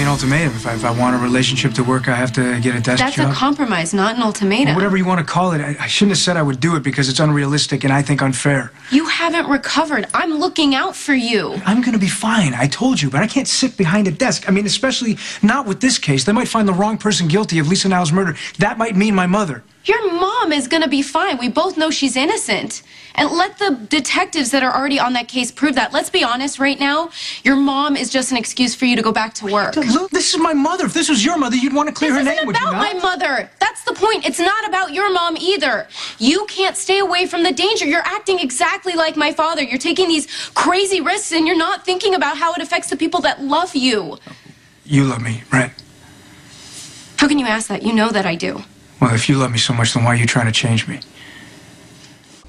an ultimatum. If I want a relationship to work, I have to get a desk job. That's a compromise, not an ultimatum. Well, whatever you want to call it, I shouldn't have said I would do it because it's unrealistic and I think unfair. You haven't recovered. I'm looking out for you. I'm going to be fine, I told you, but I can't sit behind a desk. I mean, especially not with this case. They might find the wrong person guilty of Lisa Now's murder. That might mean my mother. Your mom is going to be fine. We both know she's innocent. And let the detectives that are already on that case prove that. Let's be honest right now. Your mom is just an excuse for you to go back to work. Look, this is my mother. If this was your mother, you'd want to clear her name, would you not? This isn't about my mother. That's the point. It's not about your mom either. You can't stay away from the danger. You're acting exactly like my father. You're taking these crazy risks and you're not thinking about how it affects the people that love you. You love me, right? How can you ask that? You know that I do. Well, if you love me so much, then why are you trying to change me?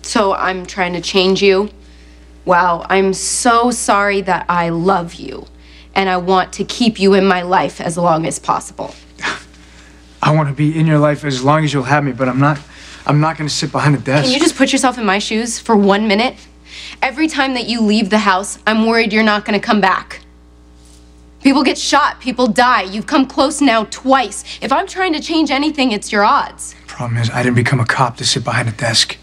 So I'm trying to change you? Wow, I'm so sorry that I love you. And I want to keep you in my life as long as possible. I want to be in your life as long as you'll have me, but I'm not going to sit behind a desk. Can you just put yourself in my shoes for 1 minute? Every time that you leave the house, I'm worried you're not going to come back. People get shot, people die. You've come close now twice. If I'm trying to change anything, it's your odds. Problem is, I didn't become a cop to sit behind a desk.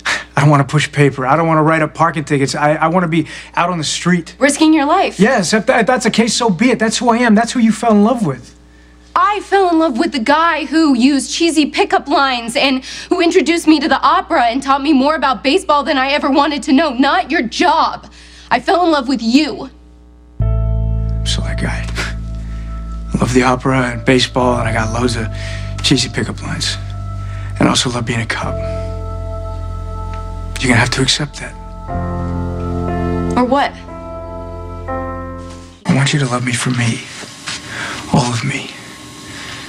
I don't want to push paper. I don't want to write up parking tickets. I want to be out on the street. Risking your life. Yes, if that's the case, so be it. That's who I am. That's who you fell in love with. I fell in love with the guy who used cheesy pickup lines and who introduced me to the opera and taught me more about baseball than I ever wanted to know. Not your job. I fell in love with you. So that guy. I love the opera and baseball, and I got loads of cheesy pickup lines. And I also love being a cop. You're gonna have to accept that. Or what? I want you to love me for me. All of me.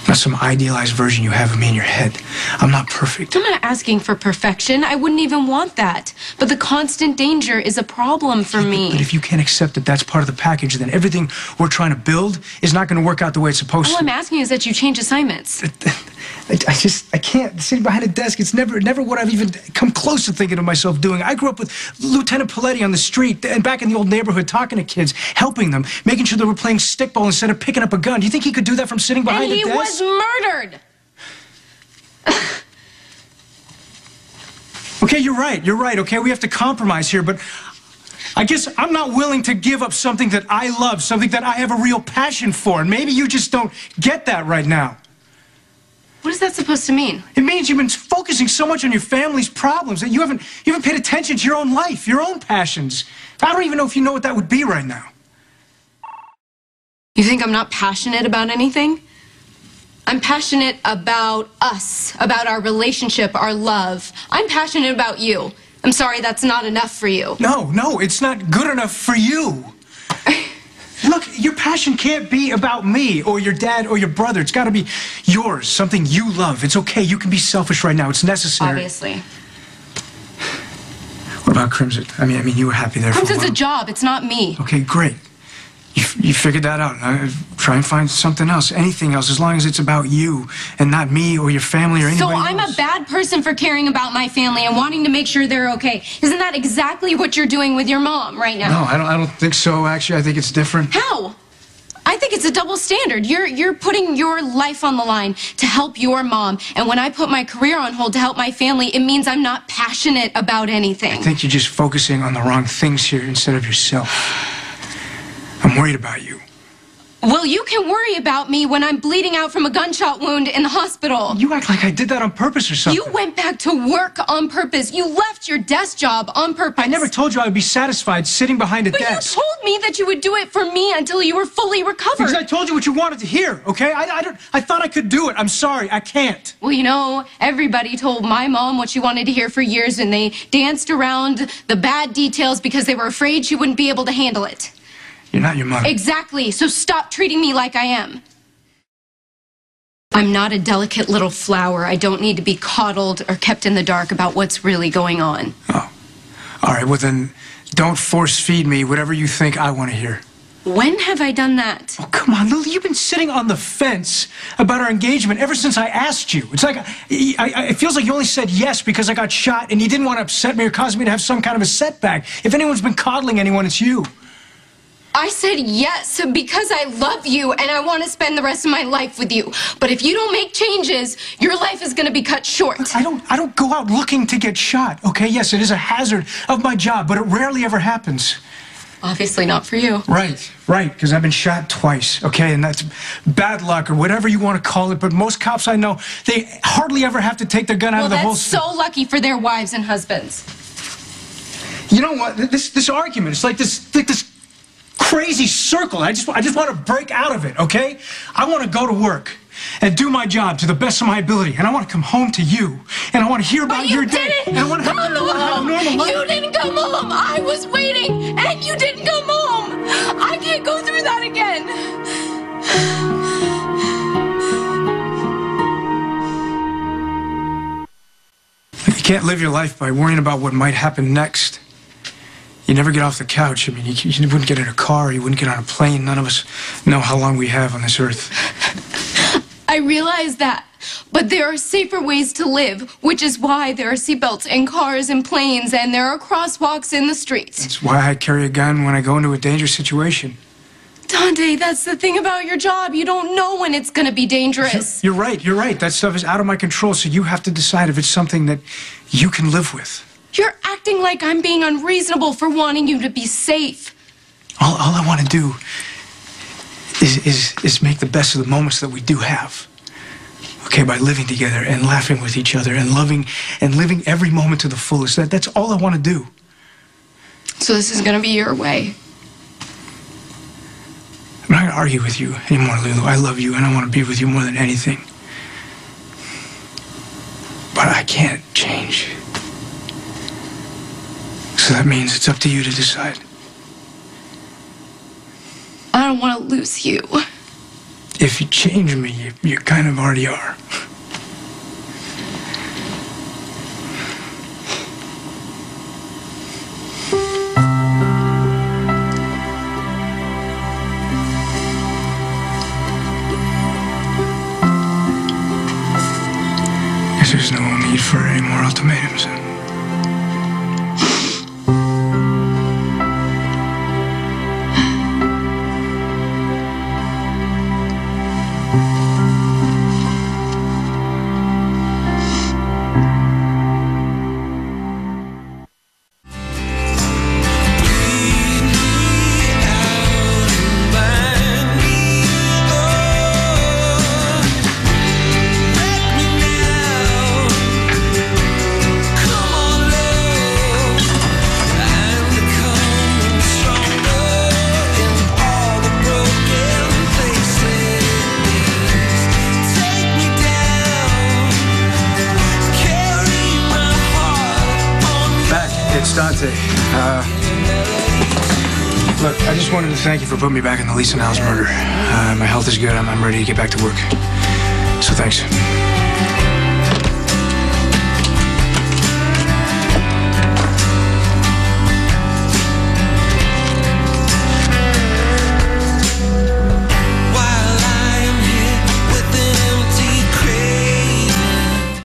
Not some idealized version you have of me in your head. I'm not perfect. I'm not asking for perfection. I wouldn't even want that. But the constant danger is a problem for me. But if you can't accept that that's part of the package, then everything we're trying to build is not going to work out the way it's supposed to. All I'm asking is that you change assignments. I can't. Sitting behind a desk, it's never what I've even come close to thinking of myself doing. I grew up with Lieutenant Paletti on the street and back in the old neighborhood talking to kids, helping them, making sure they were playing stickball instead of picking up a gun. Do you think he could do that from sitting behind a desk? And he was murdered! Okay, you're right, okay? We have to compromise here, but I guess I'm not willing to give up something that I love, something that I have a real passion for, and maybe you just don't get that right now. What is that supposed to mean? It means you've been focusing so much on your family's problems that you haven't paid attention to your own life, your own passions. I don't even know if you know what that would be right now. You think I'm not passionate about anything? I'm passionate about us, about our relationship, our love. I'm passionate about you. I'm sorry that's not enough for you. No, it's not good enough for you. Look, your passion can't be about me or your dad or your brother. It's got to be yours, something you love. It's okay. You can be selfish right now. It's necessary. Obviously. What about Crimson? I mean, you were happy there for a while. Crimson's a job. It's not me. Okay, great. You figured that out. Try and find something else, anything else, as long as it's about you and not me or your family or anybody else. So I'm a bad person for caring about my family and wanting to make sure they're okay. Isn't that exactly what you're doing with your mom right now? No, I don't think so, actually. I think it's different. How? I think it's a double standard. You're putting your life on the line to help your mom. And when I put my career on hold to help my family, it means I'm not passionate about anything. I think you're just focusing on the wrong things here instead of yourself. I'm worried about you. Well, you can worry about me when I'm bleeding out from a gunshot wound in the hospital. You act like I did that on purpose or something. You went back to work on purpose. You left your desk job on purpose. I never told you I would be satisfied sitting behind a desk. But you told me that you would do it for me until you were fully recovered. Because I told you what you wanted to hear, okay? I thought I could do it. I'm sorry, I can't. Well, you know, everybody told my mom what she wanted to hear for years, and they danced around the bad details because they were afraid she wouldn't be able to handle it. You're not your mother. Exactly, so stop treating me like I am. I'm not a delicate little flower. I don't need to be coddled or kept in the dark about what's really going on. Oh. All right, well then, don't force feed me whatever you think I want to hear. When have I done that? Oh, come on, Lily, you've been sitting on the fence about our engagement ever since I asked you. It's like, it feels like you only said yes because I got shot and you didn't want to upset me or cause me to have some kind of a setback. If anyone's been coddling anyone, it's you. I said yes because I love you and I want to spend the rest of my life with you. But if you don't make changes, your life is going to be cut short. I don't go out looking to get shot, okay? Yes, it is a hazard of my job, but it rarely ever happens. Obviously not for you. Right, because I've been shot twice, okay? And that's bad luck or whatever you want to call it, but most cops I know, they hardly ever have to take their gun out of the holster. Well, that's so lucky for their wives and husbands. You know what? This argument, it's like this crazy circle. I just want to break out of it, okay? I want to go to work and do my job to the best of my ability, and I want to come home to you, and I want to hear about your day. But you didn't come home. You didn't come home. I was waiting, and you didn't come home. I can't go through that again. You can't live your life by worrying about what might happen next. You never get off the couch. I mean, you wouldn't get in a car, you wouldn't get on a plane. None of us know how long we have on this earth. I realize that, but there are safer ways to live, which is why there are seatbelts in cars and planes, and there are crosswalks in the streets. That's why I carry a gun when I go into a dangerous situation. Dante, that's the thing about your job. You don't know when it's going to be dangerous. You're right. That stuff is out of my control, so you have to decide if it's something that you can live with. You're acting like I'm being unreasonable for wanting you to be safe. All I want to do is make the best of the moments that we do have. Okay, by living together and laughing with each other and loving and living every moment to the fullest. That's all I want to do. So this is going to be your way. I'm not going to argue with you anymore, Lulu. I love you and I want to be with you more than anything. But I can't change. So that means it's up to you to decide. I don't want to lose you. If you change me, you kind of already are. Guess there's no need for any more ultimatums. It's Dante. Look, I just wanted to thank you for putting me back in the Lisa Niles murder. My health is good. I'm ready to get back to work. So thanks.